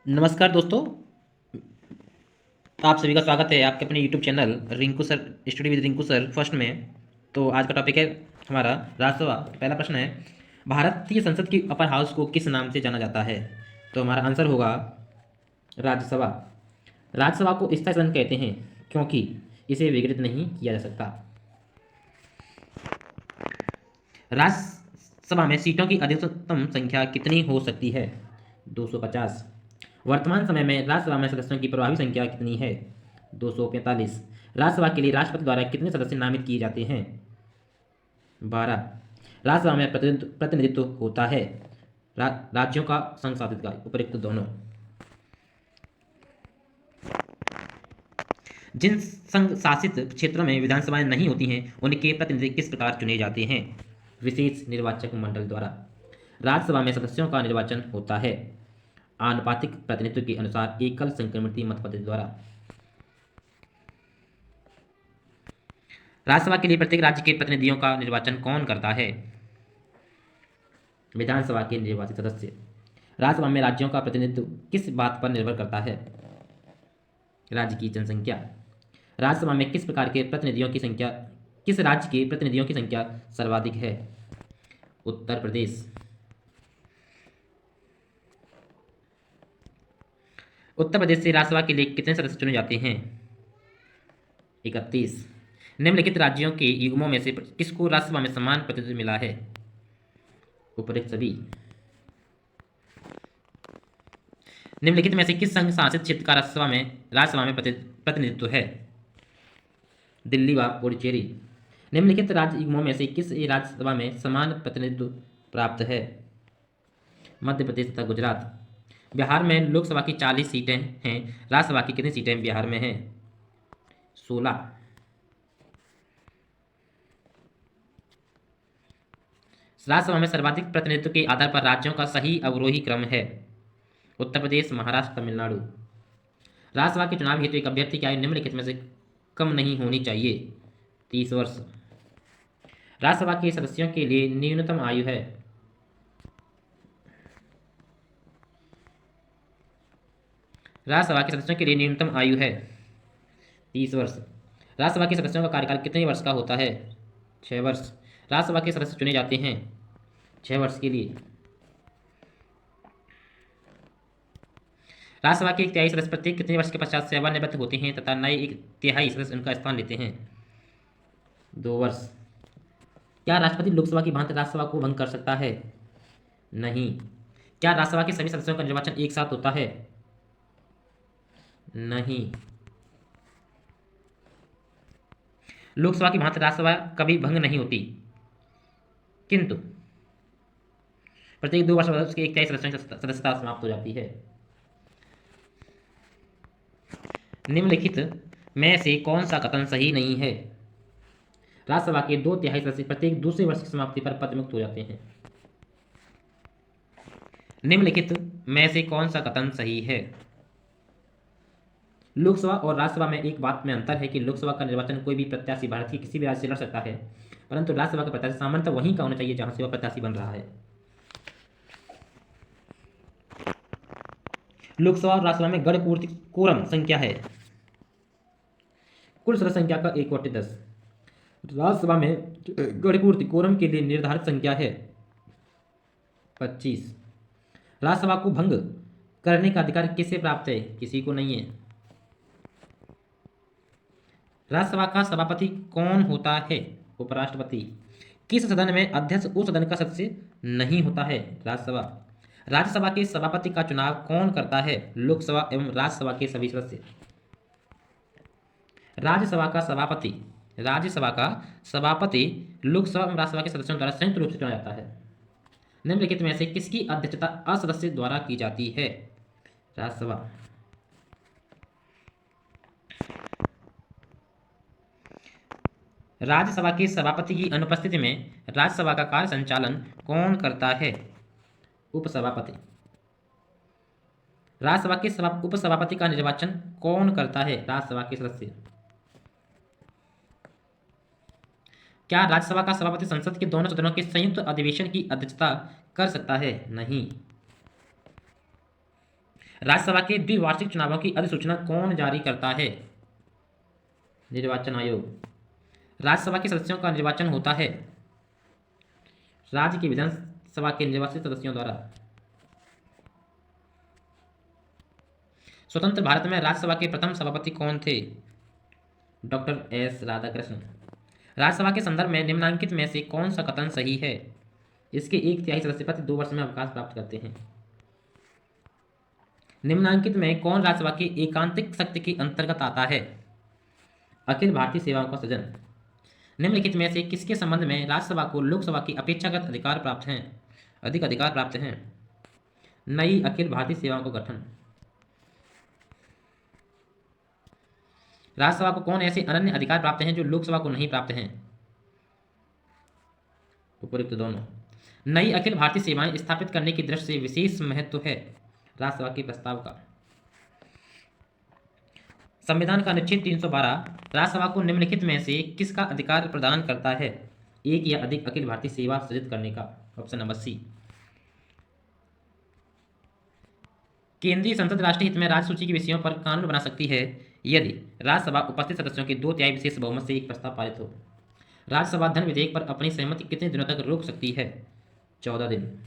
नमस्कार दोस्तों। आप सभी का स्वागत है आपके अपने YouTube channel Rinku sir study with Rinku sir first में। तो आज का टॉपिक है हमारा राज्यसभा। पहला प्रश्न है, भारतीय संसद की अपर हाउस को किस नाम से जाना जाता है? तो हमारा आंसर होगा राज्यसभा। राज्यसभा को स्थायी सदन कहते हैं क्योंकि इसे विघटित नहीं किया जा सकता। राज्यसभा में सीटों की अधिकतम संख्या कितनी हो सकती है? 250। वर्तमान समय में राज्यसभा में सदस्यों की प्रभावी संख्या कितनी है? 245। राज्यसभा के लिए राष्ट्रपति द्वारा कितने सदस्य नामित किए जाते हैं? 12। राज्यसभा में प्रतिनिधित्व होता है राज्यों का संघ शासित का, उपयुक्त दोनों। जिन संघ शासित क्षेत्रों में विधानसभाएं नहीं होती हैं उनके प्रतिनिधि किस प्रकार चुने जाते हैं? विशेष निर्वाचक मंडल द्वारा। राज्यसभा में सदस्यों का निर्वाचन होता है आनुपातिक प्रतिनिधित्व के अनुसार एकल संक्रमणीय मत पद्धति द्वारा। राज्यसभा के लिए प्रत्येक राज्य के प्रतिनिधियों का निर्वाचन कौन करता है? विधानसभा के निर्वाचित सदस्य। राज्यसभा में राज्यों का प्रतिनिधित्व किस बात पर निर्भर करता है? राज्य की जनसंख्या। राज्यसभा में किस प्रकार के प्रतिनिधियों की संख्या किस राज्य के प्रतिनिधियों की संख्या सर्वाधिक है? उत्तर प्रदेश। उत्तर प्रदेश से राज्यसभा के लिए कितने सदस्य चुने जाते हैं? 31। निम्नलिखित राज्यों के युग्मों में से किसको राज्यसभा में समान प्रतिनिधित्व मिला है? उपरोक्त सभी। निम्नलिखित में से किस संघ शासित क्षेत्र का राज्यसभा में प्रतिनिधित्व है? दिल्ली व पुडुचेरी। निम्नलिखित राज्य युग्मों में से किस राज्यसभा में समान प्रतिनिधित्व प्राप्त है? मध्य प्रदेश तथा गुजरात। बिहार में लोकसभा की 40 सीटें हैं, राज्यसभा की कितनी सीटें बिहार में हैं? 16। राज्यसभा में सर्वाधिक प्रतिनिधित्व के आधार पर राज्यों का सही अवरोही क्रम है? उत्तर प्रदेश, महाराष्ट्र, तमिलनाडु। राज्यसभा के चुनाव हेतु एक अभ्यर्थी की आयु निम्नलिखित में से कम नहीं होनी चाहिए? 30 वर्ष। राज्यसभा के सदस्यों के लिए न्यूनतम आयु है? राज्यसभा के सदस्यों के लिए न्यूनतम आयु है 30 वर्ष। राज्यसभा के सदस्यों का कार्यकाल कितने वर्ष का होता है? 6 वर्ष। राज्यसभा के सदस्य चुने जाते हैं 6 वर्ष के लिए। राज्यसभा के एक तिहाई सदस्य प्रत्येक कितने वर्ष के पश्चात सेवानिवृत्त होते हैं तथा नए एक तिहाई सदस्य उनका स्थान लेते हैं? 2 वर्ष। क्या राष्ट्रपति लोकसभा की भांति राज्यसभा को भंग कर सकता है? नहीं। क्या राज्यसभा के सभी सदस्यों का निर्वाचन एक साथ होता है? नहीं। लोकसभा की भांति राज्यसभा कभी भंग नहीं होती, किंतु प्रत्येक 2 वर्ष बाद उसके एक तिहाई सदस्यों की सदस्यता समाप्त हो जाती है। निम्नलिखित में से कौन सा कथन सही नहीं है? राज्यसभा के 2 तिहाई सदस्य प्रत्येक दूसरे वर्ष की समाप्ति पर पदमुक्त हो जाते हैं। निम्नलिखित में से कौन सा कथन सही है? लोकसभा और राज्यसभा में एक बात में अंतर है कि लोकसभा का निर्वाचन कोई भी प्रत्याशी भारत के किसी भी राज्य से लड़ सकता है, परंतु राज्यसभा का प्रत्याशी सामान्यतः वहीं का होना चाहिए जहां से वह प्रत्याशी बन रहा है। लोकसभा और राज्यसभा में गण पूर्ति कोरम संख्या है कुल सदस्य संख्या का 1/10। राज्यसभा में गण पूर्ति कोरम के लिए निर्धारित संख्या है 25। राज्यसभा को भंग करने का अधिकार किसे प्राप्त है? किसी को नहीं है। राज्यसभा का सभापति कौन होता है? उपराष्ट्रपति। किस सदन में अध्यक्ष उस सदन का सदस्य नहीं होता है? राज्यसभा। राज्यसभा के सभापति का चुनाव कौन करता है? लोकसभा एवं राज्यसभा के सभी सदस्य। राज्यसभा का सभापति लोकसभा एवं राज्यसभा के सदस्यों द्वारा संयुक्त रूप से चुना जाता है। निम्नलिखित में से किसकी अध्यक्षता असदस्य द्वारा की जाती है? राज्यसभा। राज्यसभा के सभापति की अनुपस्थिति में राज्यसभा का कार्य संचालन कौन करता है? उपसभापति। राज्यसभा के उपसभापति का निर्वाचन कौन करता है? राज्यसभा के सदस्य। क्या राज्यसभा का सभापति संसद के दोनों सदनों के संयुक्त अधिवेशन की अध्यक्षता कर सकता है? नहीं। राज्यसभा के द्विवार्षिक चुनावों की अधिसूचना कौन जारी करता है? निर्वाचन आयोग। राज्यसभा के सदस्यों का निर्वाचन होता है राज्य की विधानसभा के निर्वाचित सदस्यों द्वारा। स्वतंत्र भारत में राज्यसभा के प्रथम सभापति कौन थे? Doctor S Radhakrishna. राज्यसभा के संदर्भ में निम्नलिखित में से कौन सा कथन सही है? इसके 1/3 सदस्य प्रति 2 वर्ष में अवकाश प्राप्त करते हैं। निम्नलिखित में कौन राज्यसभा की एकांतिक शक्ति के अंतर्गत आता है? अखिल भारतीय सेवाओं का सृजन। निम्नलिखित में से किसके संबंध में राज्यसभा को लोकसभा की अपेक्षाकृत अधिक अधिकार प्राप्त हैं? नई अखिल भारतीय सेवाओं का गठन। राज्यसभा को कौन ऐसे अनन्य अधिकार प्राप्त हैं जो लोकसभा को नहीं प्राप्त हैं? उपयुक्त दोनों। नई अखिल भारतीय सेवाएं स्थापित करने की दृष्टि से विशेष महत्व है राज्यसभा के प्रस्ताव का। संविधान का अनुच्छेद 312 राज्यसभा को निम्नलिखित में से किसका अधिकार प्रदान करता है? एक या अधिक अखिल भारतीय सेवा सृजित करने का। Option number C. केंद्रीय संसद राष्ट्रीय हित में राज्य सूची के विषयों पर कानून बना सकती है यदि राज्यसभा उपस्थित सदस्यों के 2/3 विशेष बहुमत से एक प्रस्ताव पारित हो। राज्यसभा धन विधेयक पर अपनी सहमति कितने दिनों तक रोक सकती है? 14 दिन।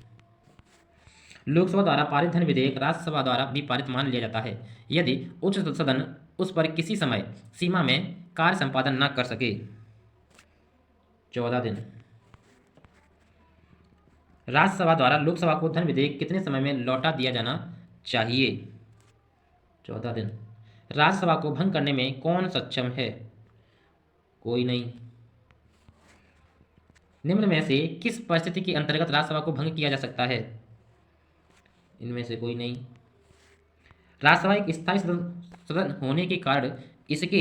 लोकसभा द्वारा पारित धन विधेयक राज्यसभा द्वारा भी पारित मान लिया जाता है यदि उच्च सदन उस पर किसी समय सीमा में कार्य संपादन न कर सके। 14 दिन। राज्यसभा द्वारा लोकसभा को धन विधेयक कितने समय में लौटा दिया जाना चाहिए? 14 दिन। राज्यसभा को भंग करने में कौन सक्षम है? कोई नहीं। निम्न में से किस परिस्थिति के अंतर्गत राज्यसभा को भंग किया जा सकता है? इनमें से कोई नहीं। राज्यसभा एक स्थायी सदन होने के कारण इसके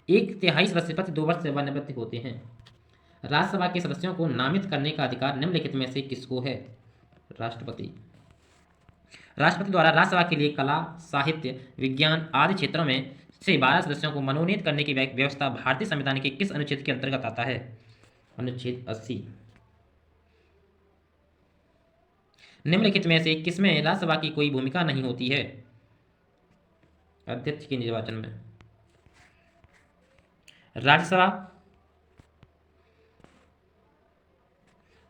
1/3 सदस्य प्रति 2 वर्ष सेवानिवृत्त होते हैं। राज्यसभा के सदस्यों को नामित करने का अधिकार निम्नलिखित में से किसको है? राष्ट्रपति। राष्ट्रपति द्वारा राज्यसभा के लिए कला, साहित्य, विज्ञान आदि क्षेत्रों में से 12 सदस्यों को मनोनीत करने की व्यवस्था भारतीय संविधान के किस अनुच्छेद के अंतर्गत आता है? अनुच्छेद 80। निम्नलिखित में से किसमें राज्यसभा की कोई भूमिका नहीं होती है? अध्यक्ष के निर्वाचन में। राज्यसभा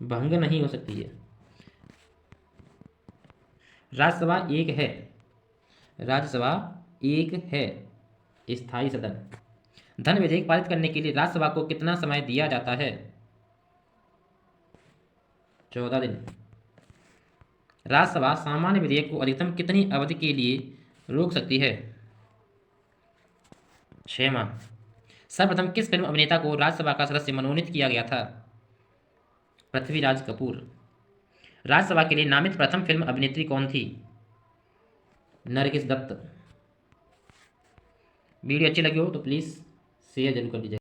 भंग नहीं हो सकती है। राज्यसभा एक है स्थायी सदन। धन विधेयक पारित करने के लिए राज्यसभा को कितना समय दिया जाता है? 14 दिन। राज्यसभा सामान्य विधेयक को अधिकतम कितनी अवधि के लिए रोक सकती है? 6 माह। सर्वप्रथम किस फिल्म अभिनेता को राज्यसभा का सदस्य मनोनीत किया गया था? पृथ्वीराज कपूर। राज्यसभा के लिए नामित प्रथम फिल्म अभिनेत्री कौन थी? नरगिस दत्त। वीडियो अच्छी लगी हो तो प्लीज़ शेयर जरूर कर दीजिए।